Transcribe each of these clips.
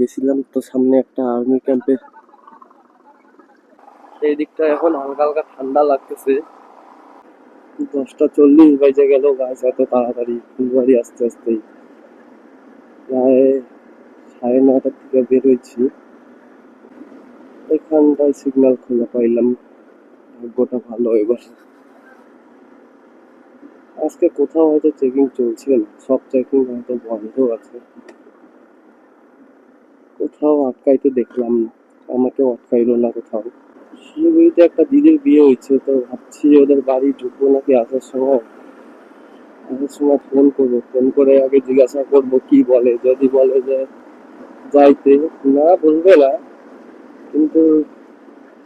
গেছিলাম তো সামনে একটা আর্মি ক্যাম্পে। এই দিকটা এখন হালকা হালকা ঠান্ডা লাগতেছে। 10টা 40 বাজে গেল, গাছ এত তাড়াতাড়ি ফুলবাড়ি আস্তে আস্তেই প্রায় 9:30টার থেকে বের হয়েছি। এখানটায় সিগন্যাল খোলা পাইলাম, ভাগ্যটা ভালো এবার। আজকে কোথাও হয়তো চেকিং চলছে না, সব চেকিং হয়তো বন্ধ আছে। কোথাও আটকাইতে দেখলাম না, আমাকেও আটকাইলো না কোথাও। শিলিগুড়িতে একটা দিদির বিয়ে হয়েছে, তো ভাবছি ওদের বাড়ি ঢুকবো নাকি আসার সময় ফোন করবো, ফোন করে আগে জিজ্ঞাসা করবো কি বলে। যদি বলে যে যাইতে, না বলবে না, কিন্তু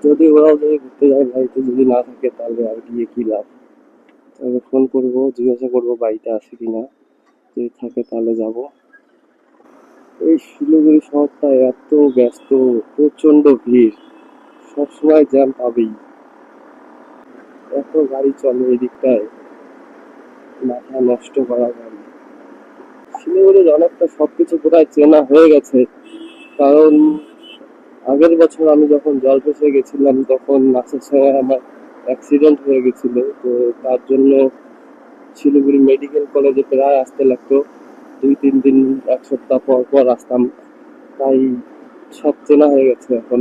যদি ঘুরতে যায় বাড়িতে যদি না থাকে তাহলে আর গিয়ে কি লাভ। তাহলে ফোন করবো, জিজ্ঞাসা করবো বাড়িতে আছে কিনা, যদি থাকে তাহলে যাব। এই শিলিগুড়ি শহরটা এত ব্যস্ত, প্রচন্ড ভিড়, সবসময় জ্যাম পাবেই। এত গাড়ি চলে এদিকটায়, মাথা নষ্ট করা গাড়ি। শিলিগুড়ির অনেকটা সবকিছু প্রায় চেনা হয়ে গেছে, কারণ আগের বছর আমি যখন জলপেশে গেছিলাম তখন আসার সময় আমার অ্যাক্সিডেন্ট হয়ে গেছিল, তো তার জন্য শিলিগুড়ি মেডিকেল কলেজে প্রায় আসতে লাগতো। 2-3 দিন, 1 সপ্তাহ পর পর আসতাম, তাই সব চেনা হয়ে গেছে এখন।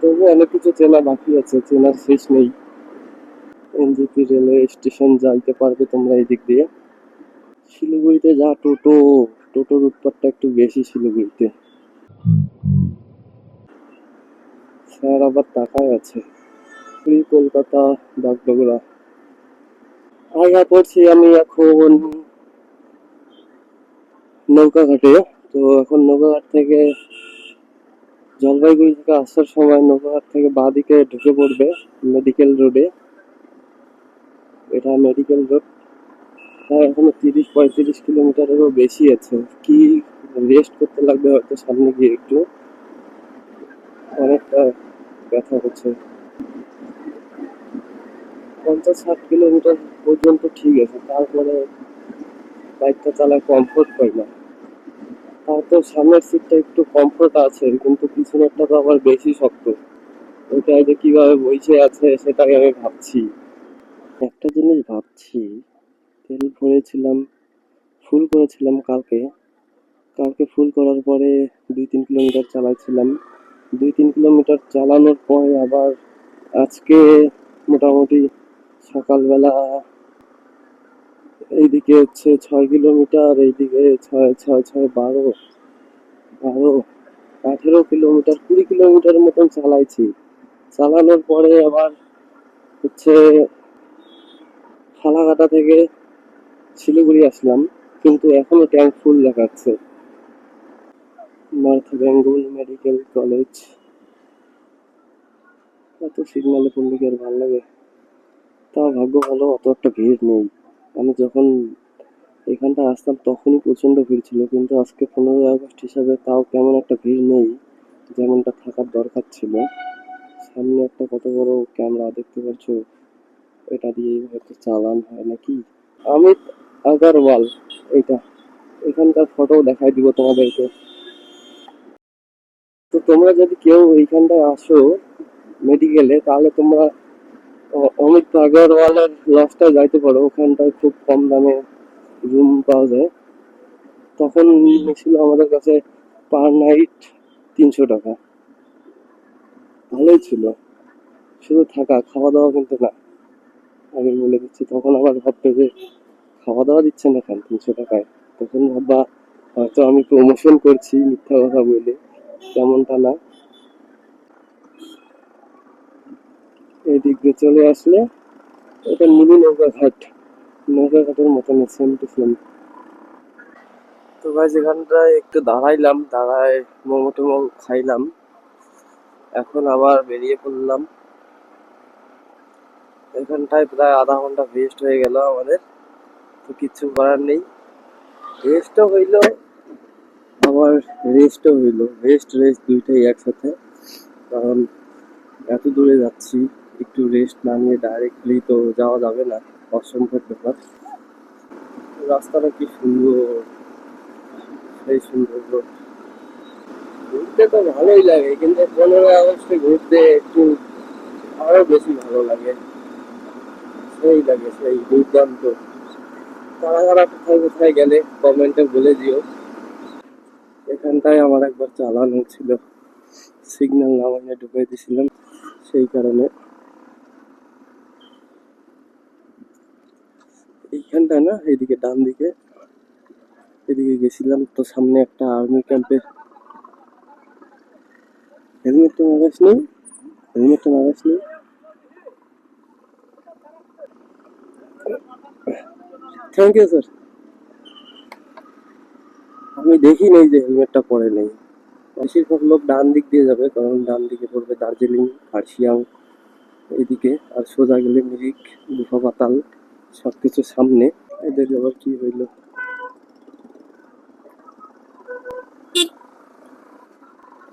তবু অনেক কিছু চেনা বাকি আছে, চেনার শেষ নেই। এনজেপি রেলওয়ে স্টেশন যাইতে পারবে তোমরা এই দিক দিয়ে। শিলিগুড়িতে যা টোটোর উৎপাতটা একটু বেশি শিলিগুড়িতে। স্যার আবার তাকায় আছে। কলকাতা, বাগডোগরা। আয়া পড়ছি আমি এখন নৌকাঘাটে। তো এখন নৌকাঘাট থেকে, জলপাইগুড়ি থেকে আসার সময় নৌকাঘাট থেকে বাঁ দিকে ঢুকে পড়বে মেডিকেল রোডে। এটা মেডিকেল রোড। তাই এখনো 30-35 কিলোমিটারেরও বেশি আছে। কি রেস্ট করতে লাগবে হয়তো সামনে গিয়ে একটু, অনেকটা ব্যথা হচ্ছে। 50-60 কিলোমিটার পর্যন্ত ঠিক আছে, তারপরে বাইকটা চালায় কমফোর্ট পাই না। তার তো সামনের সিটটা একটু কমফোর্ট আছে, কিন্তু পিছনেরটা তো আবার বেশি শক্ত। ওইটাই যে কিভাবে বসে আছে সেটাই আমি ভাবছি। একটা জিনিস ভাবছি, তেল ভরেছিলাম, ফুল করেছিলাম কালকে। কালকে ফুল করার পরে 2-3 কিলোমিটার চালাইছিলাম। 2-3 কিলোমিটার চালানোর পরে আবার আজকে মোটামুটি সকালবেলা এইদিকে হচ্ছে 6 কিলোমিটার, এইদিকে 6, 6, 6, 12, 18 কিলোমিটার, 20 কিলোমিটার মতন চালাইছি। চালানোর পরে আবার হচ্ছে ফালাকাটা থেকে শিলিগুড়ি আসলাম, কিন্তু এখনো ট্যাঙ্ক ফুল দেখাচ্ছে। North Bengal medical college. এত সিগনালে পড়লে কি আর ভালো লাগে? তাও ভাগ্য ভালো, অত একটা ভিড় নেই। আমি যখন এখানটা আসতাম তখনই প্রচন্ড ভিড় ছিল, কিন্তু আজকে 15ই আগস্ট হিসাবে তাও তেমন একটা ভিড় নেই যেমনটা থাকার দরকার ছিল। সামনে একটা কত বড় ক্যামেরা দেখতে পাচ্ছ, এটা দিয়ে হয়তো চালান হয় নাকি। অমিত আগারওয়াল, এটা এখানকার ফটো দেখাই দিব তোমাদেরকে। তো তোমরা যদি কেউ এইখানটায় আসো মেডিকেলে, তাহলে তোমরা অমিত আগরওয়ালের লজটায় যাইতে পারো। ওখানটায় খুব কম দামে রুম পাওয়া যায়। তখন ছিল আমাদের কাছে পার নাইট 300 টাকা। ভালোই ছিল, শুধু থাকা, খাওয়া দাওয়া কিন্তু না। আমি বলে দিচ্ছি, তখন আবার ভাবতে যে খাওয়া দাওয়া দিচ্ছে না কেন 300 টাকায়। তখন ভাববা হয়তো আমি প্রমোশন করছি মিথ্যা কথা বলে, তেমনটা না। এই দিক দিয়ে চলে আসলে এটা মিনি নৌকাঘাটের মতন, সেম টু সেম। তো ভাই যেখানটায় একটু দাঁড়াইলাম, দাঁড়ায় মোমো টোমো খাইলাম, এখন আবার বেরিয়ে পড়লাম। এখানটায় প্রায় আধা ঘন্টা ওয়েস্ট হয়ে গেল আমাদের। তো কিচ্ছু করার নেই, রেস্টও হইলো আবার রেস্টও হইলো, রেস্ট রেস্ট দুইটাই একসাথে। কারণ এত দূরে যাচ্ছি, একটু রেস্ট না নিয়ে ডাইরেক্টলি তো যাওয়া যাবে না, অসম্ভব ব্যাপার। রাস্তাটা কি সুন্দর, সেই সুন্দর রোড। ঘুরতে তো ভালোই লাগে, কিন্তু 15 আগস্টে ঘুরতে একটু আরো বেশি ভালো লাগে। সেই লাগে, সেই দুর্দান্ত। কারা কারা কোথায় কোথায় গেলে কমেন্টে বলে দিও। এখানটায় আমার একবার চালানো ছিল, সিগন্যাল না মানে ঢুকাই দিছিলাম, সেই কারণে। এইখানটা না, এইদিকে ডান দিকে, এদিকে গেছিলাম তো, সামনে একটা আর্মি ক্যাম্পের। হেলমেটটা লাগাস নি, হেলমেটটা লাগাস নি। Thank you sir. আমি দেখি নেই যে হেলমেটটা পরে নেই। বেশিরভাগ লোক ডান দিক দিয়ে যাবে, কারণ ডান দিকে পড়বে দার্জিলিং, কার্শিয়াং এদিকে, আর সোজা গেলে মিরিক, গুফা পাতাল, সবকিছু সামনে। এদের আবার কি হইলো,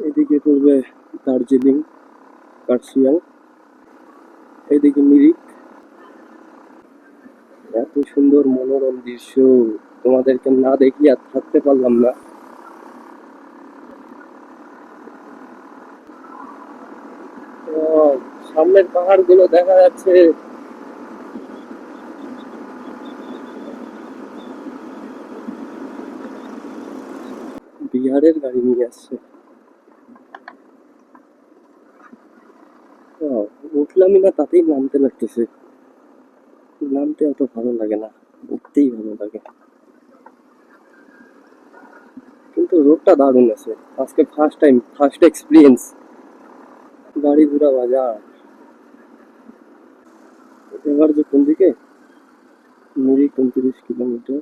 এদিকে পড়বে দার্জিলিং, কার্শিয়াং, এদিকে মিরিক। এত সুন্দর মনোরম দৃশ্য, তোমাদেরকে না দেখি আর থাকতে পারলাম না। সামনের পাহাড় গুলো দেখা যাচ্ছে। বিহারের গাড়ি নিয়ে আসছে। উঠলামই না, তাতেই নামতে লাগতেছে। নামতে অত ভালো লাগে না, উঠতেই ভালো লাগে। কিন্তু রোডটা দারুণ আছে। আজকে ফার্স্ট টাইম, ফার্স্ট এক্সপিরিয়েন্স গাড়ি ঘোড়া বাজার। এবার যে কোন দিকে, মিরিক 29 কিলোমিটার।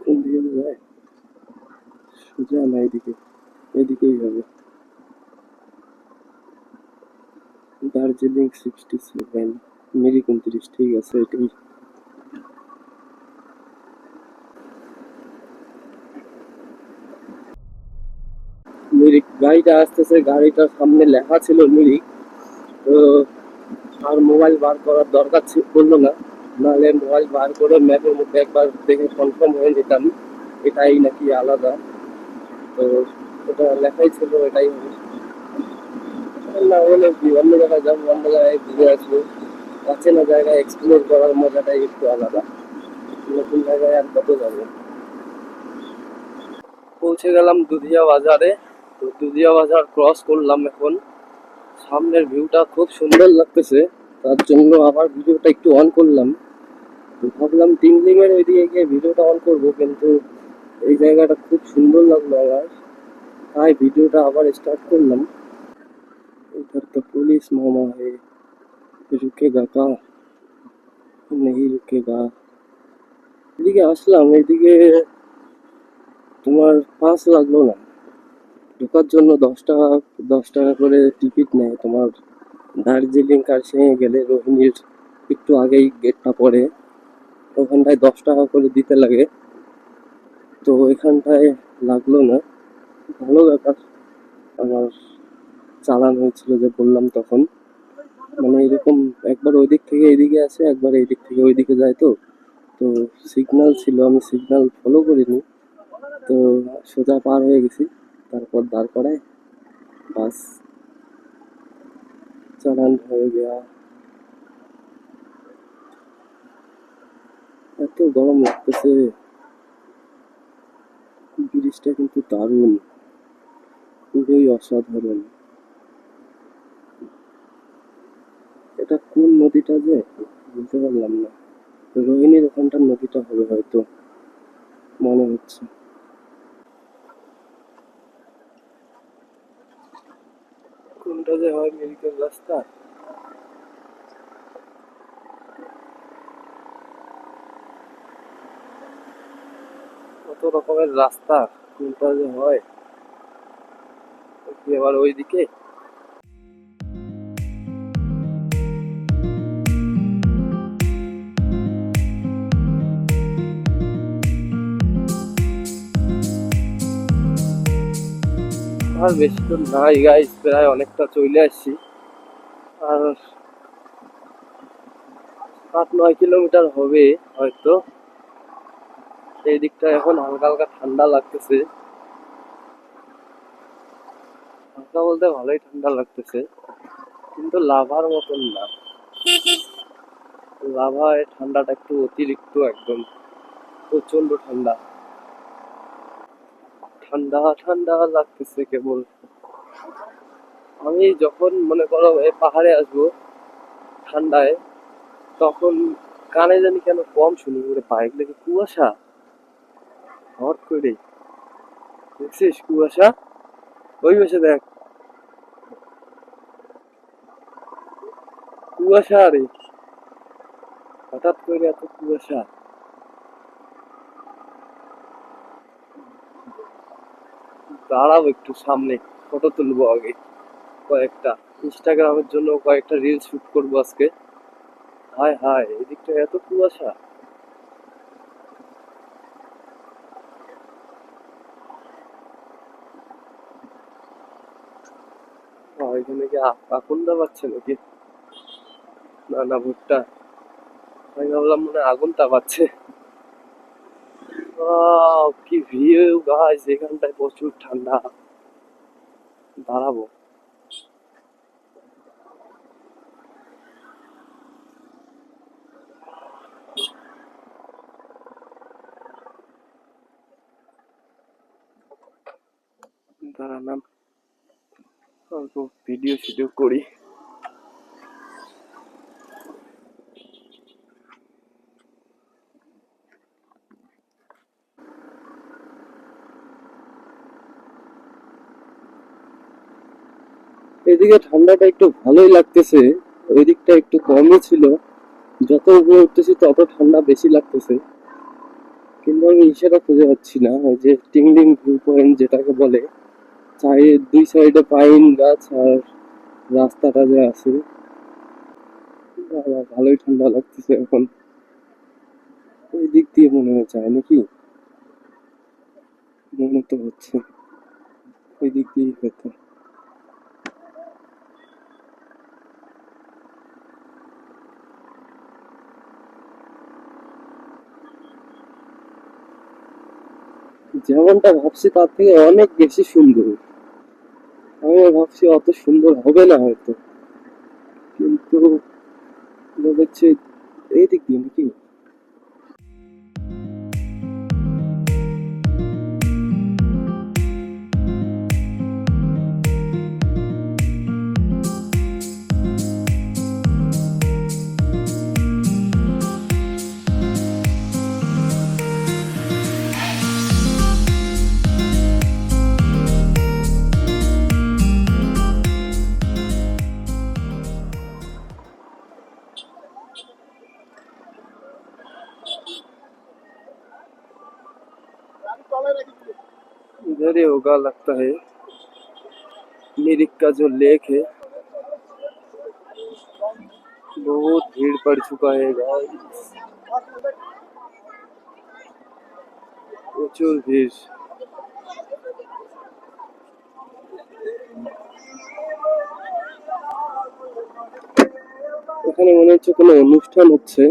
কোন দিকে যায়, সোজা না এদিকে, এদিকেই হবে। দার্জিলিং 67, মিরিক 29, ঠিক আছে এটাই। মিরিক গাড়িটা আসতেছে, গাড়িটার সামনে লেখা ছিল মিরিক। তো আর মোবাইল বার করার দরকার পড়লো না, নাহলে মোবাইল বার করে ম্যাপের মধ্যে একবার দেখে কনফার্ম হয়ে যেতাম এটাই নাকি আলাদা। তো ওটা লেখাই ছিল এটাই হবে। না হলে কি, অন্য জায়গায় যাবো, অন্য জায়গায় ঘুরে আসবো। অচেনা জায়গায় এক্সপ্লোর করার মজাটাই একটু আলাদা। নতুন জায়গায় আর কত যাবো। পৌঁছে গেলাম দুধিয়া বাজারে। তো দুধিয়া বাজার ক্রস করলাম এখন। সামনের ভিউটা খুব সুন্দর লাগতেছে, তার জন্য আবার ভিডিওটা একটু অন করলাম। ভাবলাম টিমলিংয়ের ওইদিকে গিয়ে ভিডিওটা অন করবো, কিন্তু এই জায়গাটা খুব সুন্দর লাগলো আমার, তাই ভিডিওটা আবার স্টার্ট করলাম। इधर तो पुलिस मामा है, रुकेगा का नहीं रुकेगा। এদিকে আসলাম, এদিকে তোমার পাস লাগলো না, ঢোকার জন্য 10 টাকা, 10 টাকা করে টিকিট নেয় তোমার। দার্জিলিং কার্শিয়াং গেলে রোহিণীর একটু আগেই গেটটা পড়ে, ওখানটায় 10 টাকা করে দিতে লাগে। তো এখানটায় লাগলো না, ভালো ব্যাপার। আমার চালান হয়েছিল যে বললাম তখন, মানে এরকম একবার ওই দিক থেকে এইদিকে আসে, একবার এই দিক থেকে ওইদিকে যায়। তো তো সিগন্যাল ছিল, আমি সিগন্যাল ফলো করিনি, তো সোজা পার হয়ে গেছি। তারপর দাঁড় করায়, বাস চালান হয়ে গেয়া। এত গরম লাগতেছে, ব্রিজটা কিন্তু দারুণ, খুবই অসাধারণ। এটা কোন নদীটা যে বুঝতে পারলাম না, রোহিণীর ওখানটার নদীটা হবে হয়তো, মনে হচ্ছে। কোনটা যে হয় মিরিকের রাস্তা, কত রকমের রাস্তা, কোনটা যে হয়। কি আবার ওইদিকে। আর বেশি দূর নাই গাইস, প্রায় অনেকটা চলে আসছি। আর 8-9 কিলোমিটার হবে হয়তো। এই দিকটা এখন হালকা হালকা ঠান্ডা লাগতেছে। হালকা বলতে ভালোই ঠান্ডা লাগতেছে, কিন্তু লাভার মতন না। লাভায় ঠান্ডাটা একটু অতিরিক্ত, একদম প্রচন্ড ঠান্ডা। ঠান্ডা ঠান্ডা লাগতেছে কেবল। আমি যখন মনে করো এই পাহাড়ে আসবো ঠান্ডায়, তখন কানে জানি কেন কম শুনি, ওরে বাইক লেগে কুয়াশা হট করে। দেখছিস কুয়াশা? ওই বসে দেখ কুয়াশা, রে হঠাৎ করে এত কুয়াশা। দাঁড়াও একটু সামনে, ফটো তুলবো আগে কয়েকটা, ইনস্টাগ্রামের জন্য কয়েকটা রিলস শুট করবো আজকে। হায় হায়, এদিকটা এত কুয়াশা। এখানে কি আগুন পাচ্ছে নাকি? না না, ভুট্টা। আমি ভাবলাম মনে হয় আগুন তাপাচ্ছে। কি ভিউ গাইস, এখানটায় প্রচুর ঠান্ডা। দাঁড়াবো। দাঁড়ালাম, অল্প ভিডিও শিডিও করি। এদিকে ঠান্ডাটা একটু ভালোই লাগতেছে, ওই দিকটা একটু কমই ছিল। যত উপরে উঠতেছি তত ঠান্ডা বেশি লাগতেছে, কিন্তু আমি সেটা খুঁজে পাচ্ছি না। ওই যে টিংলিং ভিউ পয়েন্ট যেটাকে বলে, দুই সাইডে পাইন গাছ আর রাস্তাটা যে আছে, ভালোই ঠান্ডা লাগতেছে এখন। ওই দিক দিয়ে মনে হয় যায় নাকি, মনে তো হচ্ছে ওই দিক দিয়েই হতো। যেমনটা ভাবছি তার থেকে অনেক বেশি সুন্দর। আমি ভাবছি অত সুন্দর হবে না হয়তো, কিন্তু মনে হচ্ছে এই দিক দিয়ে নাকি। इधर ही होगा लगता है, मिरिक का जो लेक है। बहुत भीड़ पड़ चुका है गाइस, প্রচুর ভিড়। এখানে মনে হচ্ছে কোনো অনুষ্ঠান হচ্ছে।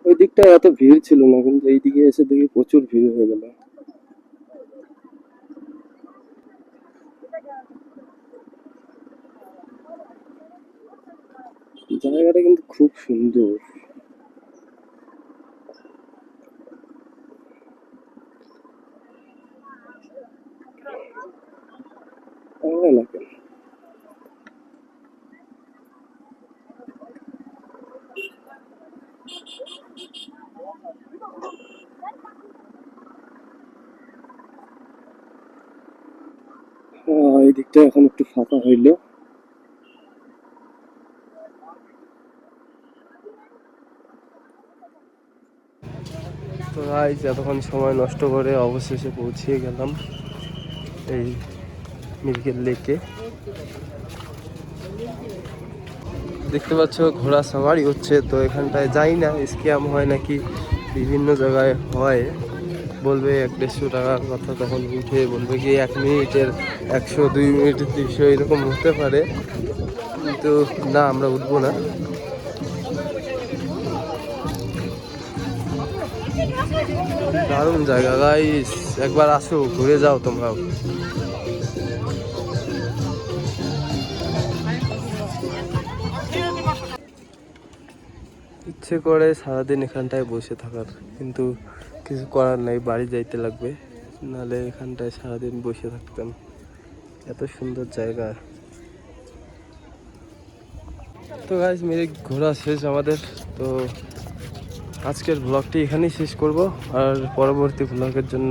ওই দিকটা এত ভিড় ছিল না, কিন্তু এইদিকে এসে দেখি প্রচুর ভিড় হয়ে গেল। জায়গাটা কিন্তু খুব সুন্দর। না কেন, এই দিকটা এখন একটু ফাঁকা হইলো। তো গাইস, এতক্ষণ সময় নষ্ট করে অবশেষে পৌঁছিয়ে গেলাম এই মিল্কের লেকে। দেখতে পাচ্ছ ঘোড়া সাওয়ারি হচ্ছে, তো এখানটায় যাই না, স্ক্যাম হয় নাকি বিভিন্ন জায়গায় হয়, বলবে 150-150 টাকার কথা, তখন উঠে বলবে কি 1 মিনিটের 100, 2 মিনিটের 300 এরকম হতে পারে, কিন্তু না, আমরা উঠবো না। দারুণ জায়গা গাইস, একবার আসো, ঘুরে যাও তোমরাও। ইচ্ছে করে সারাদিন এখানটায় বসে থাকার, কিন্তু কিছু করার নাই, বাড়ি যাইতে লাগবে, নাহলে এখানটায় সারাদিন বসে থাকতাম। এত সুন্দর জায়গা। তো গাইস, মেরে ঘোরা শেষ আমাদের। তো আজকের ব্লগটি এখানেই শেষ করব। আর পরবর্তী ব্লগের জন্য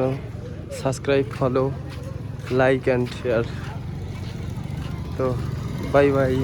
subscribe, follow, like and share. তো বাই বাই।